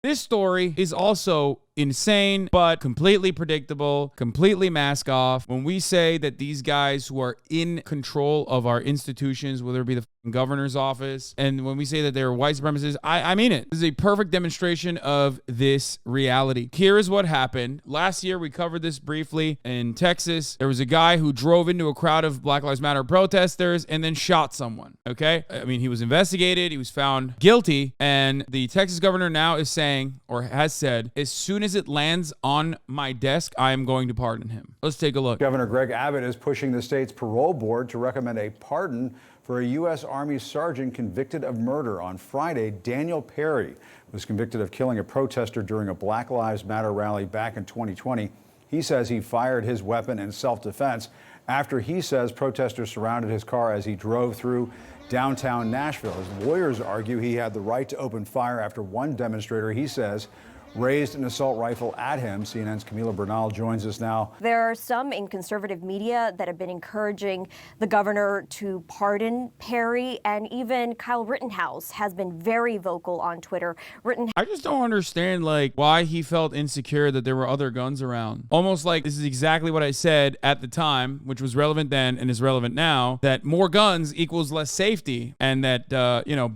This story is also insane, but completely predictable, completely mask off. When we say that these guys who are in control of our institutions, whether it be the governor's office, and when we say that they're white supremacists, I mean it. This is a perfect demonstration of this reality. Here is what happened. Last year, we covered this briefly in Texas. There was a guy who drove into a crowd of Black Lives Matter protesters and then shot someone, okay? I mean, he was investigated. He was found guilty, and the Texas governor now is saying, or has said, as soon as it lands on my desk, I am going to pardon him. Let's take a look. Governor Greg Abbott is pushing the state's parole board to recommend a pardon for a U.S. Army sergeant convicted of murder. On Friday, Daniel Perry was convicted of killing a protester during a Black Lives Matter rally back in 2020. He says he fired his weapon in self-defense after he says protesters surrounded his car as he drove through downtown Nashville. His lawyers argue he had the right to open fire after one demonstrator, he says, raised an assault rifle at him. CNN's Camila Bernal joins us now. There are some in conservative media that have been encouraging the governor to pardon Perry, and even Kyle Rittenhouse has been very vocal on Twitter. I just don't understand, like, why he felt insecure that there were other guns around. Almost like this is exactly what I said at the time, which was relevant then and is relevant now, that more guns equals less safety, and that,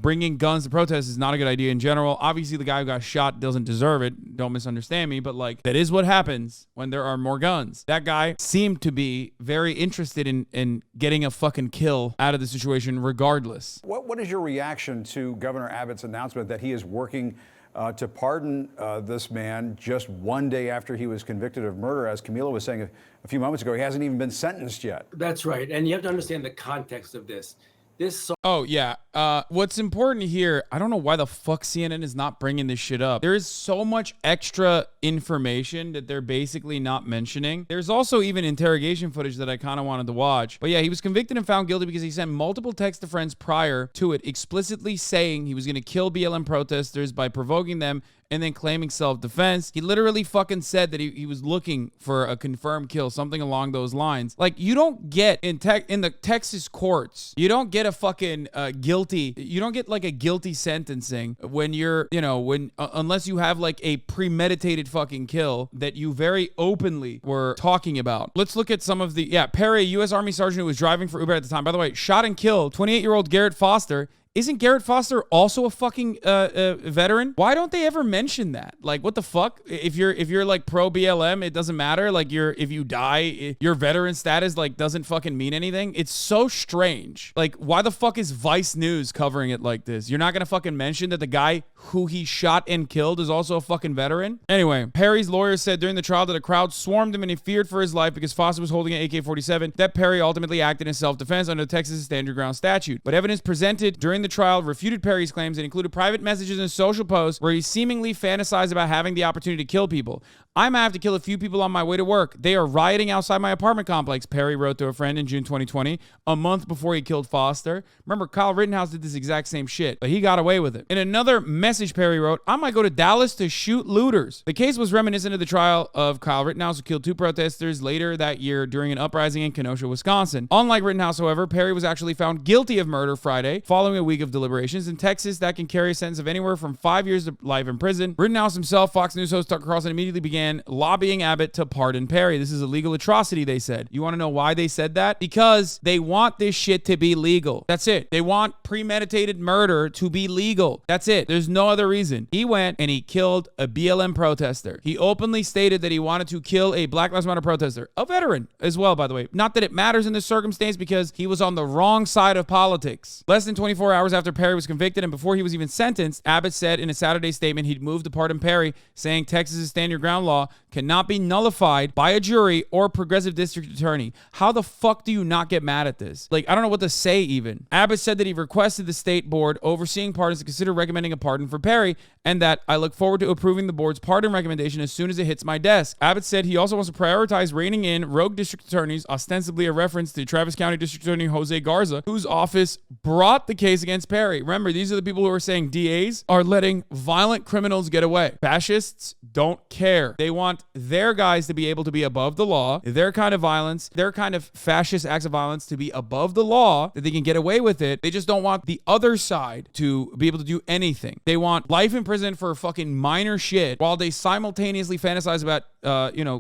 bringing guns to protests is not a good idea in general. Obviously, the guy who got shot doesn't deserve it. Don't misunderstand me, but like, that is what happens when there are more guns. That guy seemed to be very interested in getting a fucking kill out of the situation regardless. What is your reaction to Governor Abbott's announcement that he is working to pardon this man just one day after he was convicted of murder? As Camila was saying a few moments ago, he hasn't even been sentenced yet. That's right. And you have to understand the context of this. Oh, yeah. What's important here, I don't know why the fuck CNN is not bringing this shit up. There is so much extra information that they're basically not mentioning. There's also even interrogation footage that I kind of wanted to watch. But yeah, he was convicted and found guilty because he sent multiple texts to friends prior to it, explicitly saying he was going to kill BLM protesters by provoking them and then claiming self-defense. He literally fucking said that he was looking for a confirmed kill, something along those lines. Like, you don't get in the Texas courts, you don't get a fucking guilty, you don't get like a guilty sentencing when you're, unless you have like a premeditated fucking kill that you very openly were talking about. Let's look at some of Perry, a U.S. Army sergeant who was driving for Uber at the time. By the way, shot and killed 28-year-old Garrett Foster. Isn't Garrett Foster also a fucking veteran? Why don't they ever mention that? Like, what the fuck? If you're like pro BLM, it doesn't matter. Like, if you die, your veteran status like doesn't fucking mean anything. It's so strange. Like, why the fuck is Vice News covering it like this? You're not gonna fucking mention that the guy who he shot and killed is also a fucking veteran? Anyway, Perry's lawyer said during the trial that a crowd swarmed him and he feared for his life because Foster was holding an AK-47. That Perry ultimately acted in self-defense under the Texas Stand Your Ground statute. But evidence presented during the trial refuted Perry's claims and included private messages and social posts where he seemingly fantasized about having the opportunity to kill people. I might have to kill a few people on my way to work. They are rioting outside my apartment complex, Perry wrote to a friend in June 2020, a month before he killed Foster. Remember, Kyle Rittenhouse did this exact same shit, but he got away with it. In another message, Perry wrote, I might go to Dallas to shoot looters. The case was reminiscent of the trial of Kyle Rittenhouse, who killed two protesters later that year during an uprising in Kenosha, Wisconsin. Unlike Rittenhouse, however, Perry was actually found guilty of murder Friday, following a week of deliberations. In Texas, that can carry a sentence of anywhere from 5 years to life in prison. Rittenhouse himself, Fox News host Tucker Carlson, immediately began lobbying Abbott to pardon Perry. This is a legal atrocity, they said. You want to know why they said that? Because they want this shit to be legal. That's it. They want premeditated murder to be legal. That's it. There's no other reason. He went and he killed a BLM protester. He openly stated that he wanted to kill a Black Lives Matter protester, a veteran as well, by the way. Not that it matters in this circumstance because he was on the wrong side of politics. Less than 24 hours after Perry was convicted and before he was even sentenced, Abbott said in a Saturday statement he'd moved to pardon Perry, saying Texas's Stand Your Ground law cannot be nullified by a jury or progressive district attorney. How the fuck do you not get mad at this? Like, I don't know what to say even. Abbott said that he requested the state board overseeing pardons to consider recommending a pardon for Perry, and that I look forward to approving the board's pardon recommendation as soon as it hits my desk. Abbott said he also wants to prioritize reining in rogue district attorneys, ostensibly a reference to Travis County District Attorney Jose Garza, whose office brought the case against Perry. Remember, these are the people who are saying DAs are letting violent criminals get away. Fascists don't care. They want their guys to be able to be above the law, their kind of violence, their kind of fascist acts of violence to be above the law, that they can get away with it. They just don't want the other side to be able to do anything. They want life in prison prison for fucking minor shit while they simultaneously fantasize about,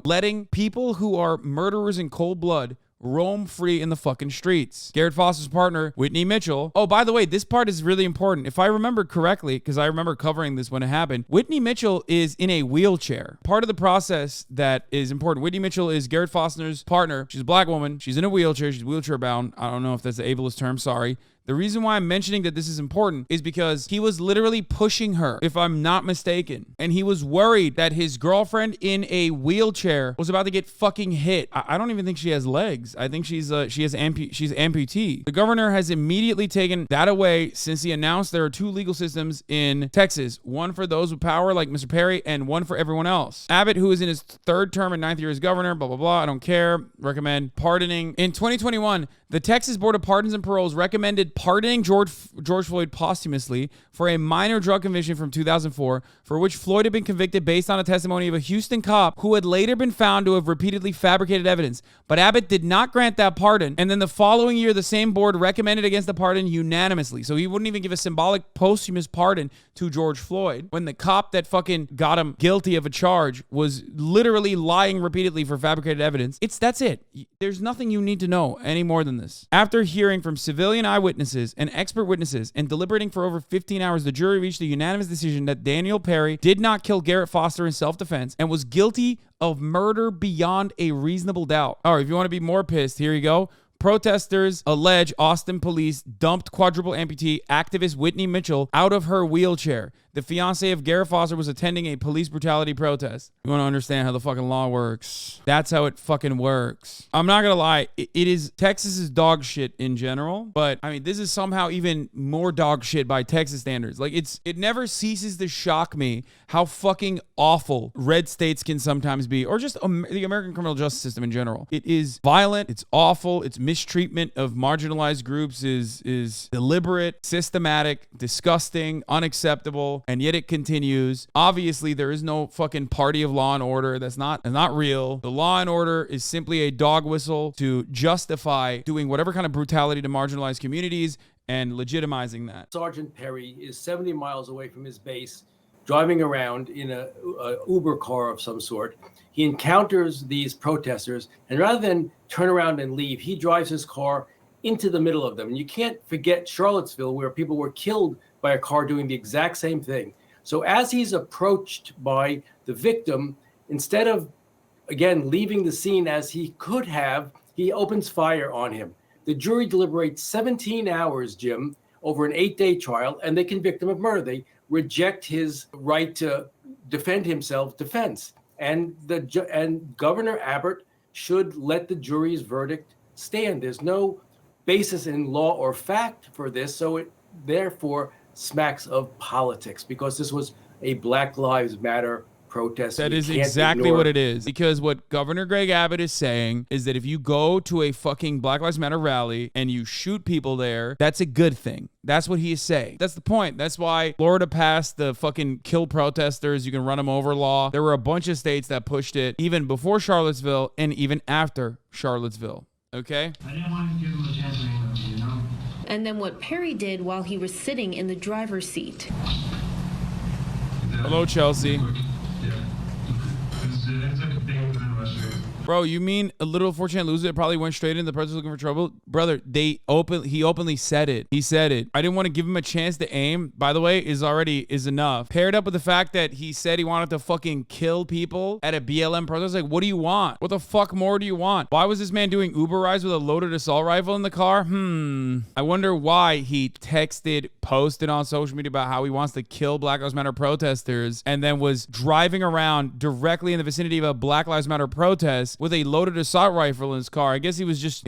letting people who are murderers in cold blood roam free in the fucking streets. Garrett Foster's partner, Whitney Mitchell. Oh, by the way, this part is really important. If I remember correctly, because I remember covering this when it happened, Whitney Mitchell is in a wheelchair. Part of the process that is important. Whitney Mitchell is Garrett Foster's partner. She's a black woman. She's in a wheelchair. She's wheelchair bound. I don't know if that's the ableist term. Sorry. The reason why I'm mentioning that this is important is because he was literally pushing her, if I'm not mistaken. And he was worried that his girlfriend in a wheelchair was about to get fucking hit. I don't even think she has legs. I think she's amputee. The governor has immediately taken that away since he announced there are 2 legal systems in Texas. One for those with power like Mr. Perry and one for everyone else. Abbott, who is in his 3rd term and 9th year as governor, blah, blah, blah. I don't care. Recommend pardoning. In 2021, the Texas Board of Pardons and Paroles recommended pardoning George Floyd posthumously for a minor drug conviction from 2004, for which Floyd had been convicted based on a testimony of a Houston cop who had later been found to have repeatedly fabricated evidence. But Abbott did not grant that pardon, and then the following year, the same board recommended against the pardon unanimously. So he wouldn't even give a symbolic posthumous pardon to George Floyd when the cop that fucking got him guilty of a charge was literally lying repeatedly for fabricated evidence. That's it. There's nothing you need to know any more than this. After hearing from civilian eyewitnesses and expert witnesses and deliberating for over 15 hours, the jury reached a unanimous decision that Daniel Perry did not kill Garrett Foster in self-defense and was guilty of murder beyond a reasonable doubt. All right, if you want to be more pissed, here you go. Protesters allege Austin police dumped quadruple amputee activist Whitney Mitchell out of her wheelchair. The fiancee of Garrett Foster was attending a police brutality protest. You want to understand how the fucking law works. That's how it fucking works. I'm not going to lie. It is Texas's dog shit in general. But I mean, this is somehow even more dog shit by Texas standards. Like it never ceases to shock me how fucking awful red states can sometimes be, or just the American criminal justice system in general. It is violent. It's awful. Its mistreatment of marginalized groups is deliberate, systematic, disgusting, unacceptable. And yet it continues. Obviously, there is no fucking party of law and order. That's not real. The law and order is simply a dog whistle to justify doing whatever kind of brutality to marginalized communities and legitimizing that. Sergeant Perry is 70 miles away from his base, driving around in a Uber car of some sort. He encounters these protesters, and rather than turn around and leave, he drives his car into the middle of them. And you can't forget Charlottesville, where people were killed by a car doing the exact same thing. So as he's approached by the victim, instead of, again, leaving the scene as he could have, he opens fire on him. The jury deliberates 17 hours, Jim, over an 8-day trial, and they convict him of murder. They reject his right to defend himself, defense. And Governor Abbott should let the jury's verdict stand. There's no basis in law or fact for this, so it therefore smacks of politics, because this was a Black Lives Matter protest. That is exactly what it is. Because what Governor Greg Abbott is saying is that if you go to a fucking Black Lives Matter rally and you shoot people there, that's a good thing. That's what he is saying. That's the point. That's why Florida passed the fucking kill protesters, you can run them over law. There were a bunch of states that pushed it even before Charlottesville and even after Charlottesville. Okay? I didn't want to give him a chance anymore, you know? And then what Perry did while he was sitting in the driver's seat. Hello, Chelsea. Bro, you mean a little fortunate loser that probably went straight in the protest looking for trouble? Brother, he openly said it. He said it. I didn't want to give him a chance to aim, by the way, is enough. Paired up with the fact that he said he wanted to fucking kill people at a BLM protest. Like, what do you want? What the fuck more do you want? Why was this man doing Uber rides with a loaded assault rifle in the car? I wonder why he posted on social media about how he wants to kill Black Lives Matter protesters and then was driving around directly in the vicinity of a Black Lives Matter protest with a loaded assault rifle in his car. I guess he was just,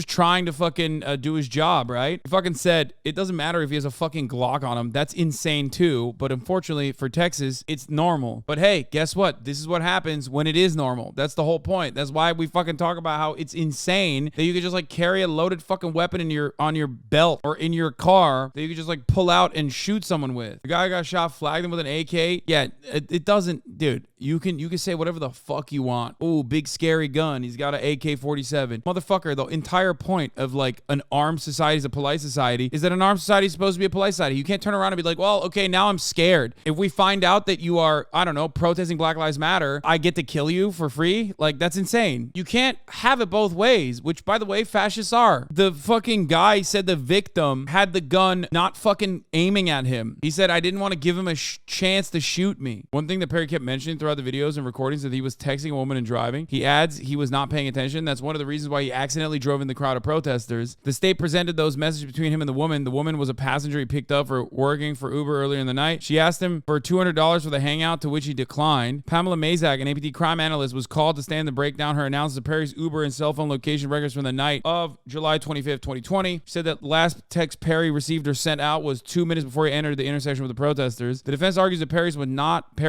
trying to fucking do his job, right? He fucking said it doesn't matter if he has a fucking Glock on him. That's insane too. But unfortunately for Texas, it's normal. But hey, guess what? This is what happens when it is normal. That's the whole point. That's why we fucking talk about how it's insane that you could just like carry a loaded fucking weapon on your belt or in your car that you could just like pull out and shoot someone with. The guy got shot, flagged him with an AK. Yeah, it doesn't, dude. You can say whatever the fuck you want. Oh, big scary gun. He's got an AK-47. Motherfucker, the entire point of like an armed society is a polite society is that an armed society is supposed to be a polite society. You can't turn around and be like, well, okay, now I'm scared. If we find out that you are, I don't know, protesting Black Lives Matter, I get to kill you for free? Like, that's insane. You can't have it both ways, which, by the way, fascists are. The fucking guy said the victim had the gun not fucking aiming at him. He said, I didn't want to give him a chance to shoot me. One thing that Perry kept mentioning throughout the videos and recordings that he was texting a woman and driving. He adds he was not paying attention. That's one of the reasons why he accidentally drove in the crowd of protesters. The state presented those messages between him and the woman. The woman was a passenger he picked up for working for Uber earlier in the night. She asked him for $200 for the hangout, to which he declined. Pamela Mazak, an APT crime analyst, was called to stand and break down her analysis of Perry's Uber and cell phone location records from the night of July 25th, 2020. She said that last text Perry received or sent out was 2 minutes before he entered the intersection with the protesters. The defense argues that Perry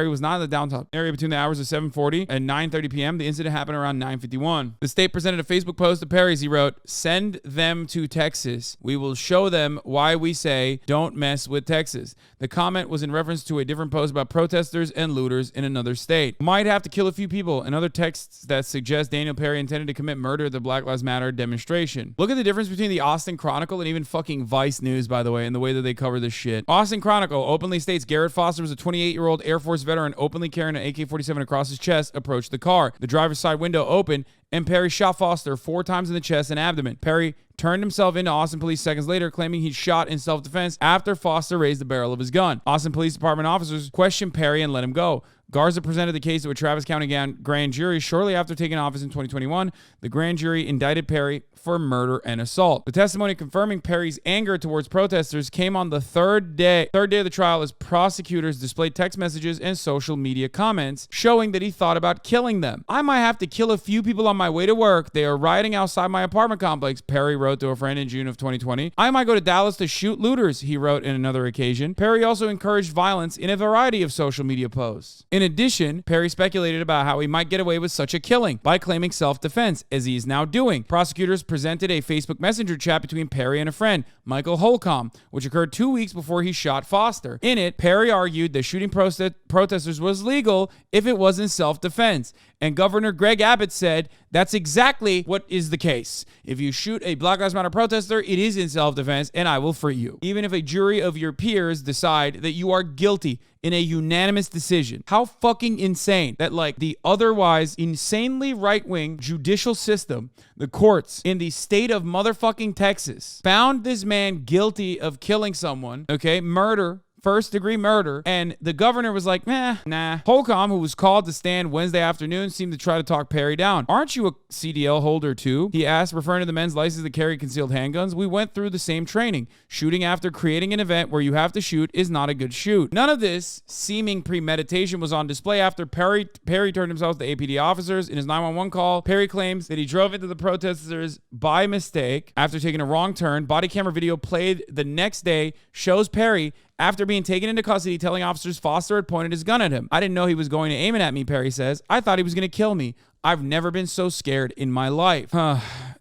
was not in the downtown area between the hours of 7:40 and 9:30 p.m. The incident happened around 9:51. The state presented a Facebook post to Perry's. He wrote, "Send them to Texas. We will show them why we say don't mess with Texas." The comment was in reference to a different post about protesters and looters in another state. Might have to kill a few people, and other texts that suggest Daniel Perry intended to commit murder at the Black Lives Matter demonstration. Look at the difference between the Austin Chronicle and even fucking Vice News, by the way, and the way that they cover this shit. Austin Chronicle openly states Garrett Foster was a 28-year-old Air Force veteran openly carrying an AK-47 across his chest, approached the car. The driver's side window opened, and Perry shot Foster 4 times in the chest and abdomen. Perry turned himself into Austin police seconds later, claiming he shot in self-defense after Foster raised the barrel of his gun. Austin Police Department officers questioned Perry and let him go. Garza presented the case to a Travis County grand jury shortly after taking office in 2021. The grand jury indicted Perry for murder and assault. The testimony confirming Perry's anger towards protesters came on the third day of the trial as prosecutors displayed text messages and social media comments showing that he thought about killing them. "I might have to kill a few people on my way to work. They are rioting outside my apartment complex," Perry wrote to a friend in June of 2020. "I might go to Dallas to shoot looters," he wrote in another occasion. Perry also encouraged violence in a variety of social media posts. In addition, Perry speculated about how he might get away with such a killing by claiming self-defense, as he is now doing. Prosecutors presented a Facebook Messenger chat between Perry and a friend, Michael Holcomb, which occurred 2 weeks before he shot Foster. In it, Perry argued that shooting protesters was legal if it wasn't self-defense. And Governor Greg Abbott said that's exactly what is the case. If you shoot a Black Lives Matter protester, it is in self-defense, and I will free you. Even if a jury of your peers decide that you are guilty in a unanimous decision. How fucking insane that, like, the otherwise insanely right-wing judicial system, the courts in the state of motherfucking Texas, found this man guilty of killing someone, okay, murder, first-degree murder, and the governor was like, nah. Holcomb, who was called to stand Wednesday afternoon, seemed to try to talk Perry down. "Aren't you a CDL holder too?" he asked, referring to the men's license to carry concealed handguns. "We went through the same training. Shooting after creating an event where you have to shoot is not a good shoot." None of this seeming premeditation was on display after Perry turned himself to APD officers. In his 911 call, Perry claims that he drove into the protesters by mistake after taking a wrong turn. Body camera video played the next day shows Perry after being taken into custody, telling officers Foster had pointed his gun at him. "I didn't know he was going to aim it at me," Perry says. "I thought he was going to kill me. I've never been so scared in my life."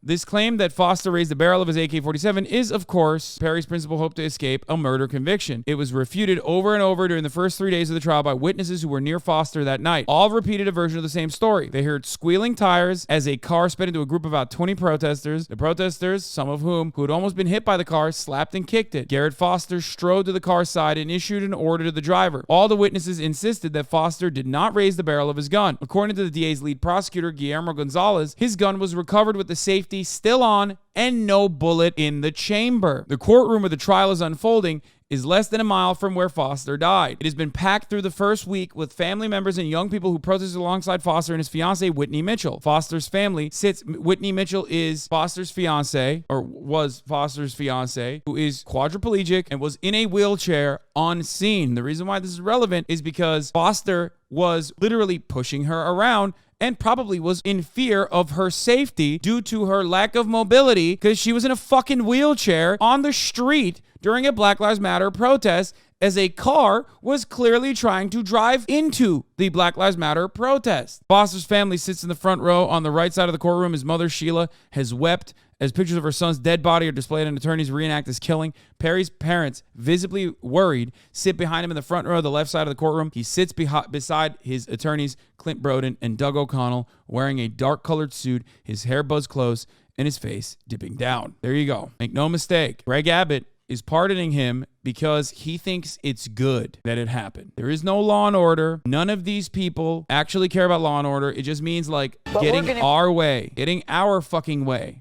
This claim that Foster raised the barrel of his AK-47 is, of course, Perry's principal hope to escape a murder conviction. It was refuted over and over during the first 3 days of the trial by witnesses who were near Foster that night. All repeated a version of the same story. They heard squealing tires as a car sped into a group of about 20 protesters. The protesters, some of whom who had almost been hit by the car, slapped and kicked it. Garrett Foster strode to the car side and issued an order to the driver. All the witnesses insisted that Foster did not raise the barrel of his gun. According to the DA's lead prosecutor, Guillermo Gonzalez, his gun was recovered with the safety still on and no bullet in the chamber. The courtroom where the trial is unfolding is less than a mile from where Foster died. It has been packed through the first week with family members and young people who protested alongside Foster and his fiancee, Whitney Mitchell. Foster's family sits. Whitney Mitchell is Foster's fiancee, or was Foster's fiancee, who is quadriplegic and was in a wheelchair on scene. The reason why this is relevant is because Foster was literally pushing her around and probably was in fear of her safety due to her lack of mobility because she was in a fucking wheelchair on the street during a Black Lives Matter protest, as a car was clearly trying to drive into the Black Lives Matter protest. Foster's family sits in the front row on the right side of the courtroom. His mother, Sheila, has wept as pictures of her son's dead body are displayed and attorneys reenact his killing. Perry's parents, visibly worried, sit behind him in the front row, the left side of the courtroom. He sits beside his attorneys, Clint Broden and Doug O'Connell, wearing a dark-colored suit, his hair buzzed close, and his face dipping down. There you go. Make no mistake. Greg Abbott is pardoning him because he thinks it's good that it happened. There is no law and order. None of these people actually care about law and order. It just means like getting our way, getting our fucking way.